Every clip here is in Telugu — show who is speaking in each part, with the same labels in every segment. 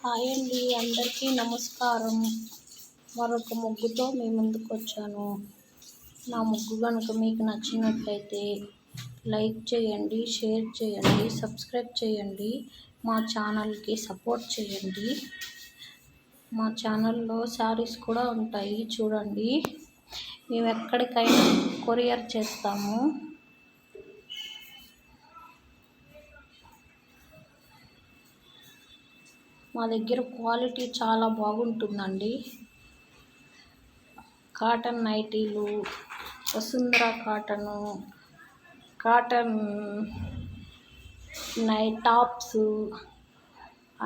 Speaker 1: హాయ్ అండి, అందరికీ నమస్కారం. మరొక ముగ్గుతో మీ ముందుకు వచ్చాను. నా ముగ్గు కనుక మీకు నచ్చినట్లయితే లైక్ చేయండి, షేర్ చేయండి, సబ్స్క్రైబ్ చేయండి. మా ఛానల్కి సపోర్ట్ చేయండి. మా ఛానల్లో శారీస్ కూడా ఉంటాయి, చూడండి. మేము ఎక్కడికైనా కొరియర్ చేస్తాము. మా దగ్గర క్వాలిటీ చాలా బాగుంటుందండి. కాటన్ నైటీలు, వసుంధర కాటన్ టాప్స్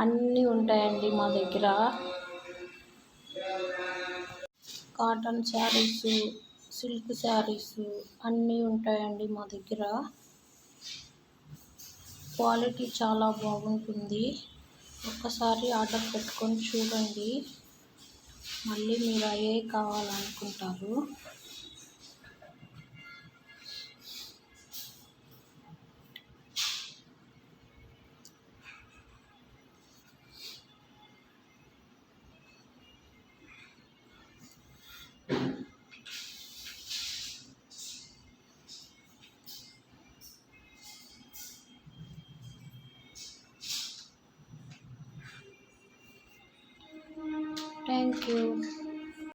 Speaker 1: అన్నీ ఉంటాయండి మా దగ్గర. కాటన్ శారీస్, సిల్క్ శారీస్ అన్నీ ఉంటాయండి మా దగ్గర. క్వాలిటీ చాలా బాగుంటుంది. ఒక్కసారి ఆర్డర్ పెట్టుకొని చూడండి, మళ్ళీ మీరు అయ్యే కావాలనుకుంటారు. Thank you.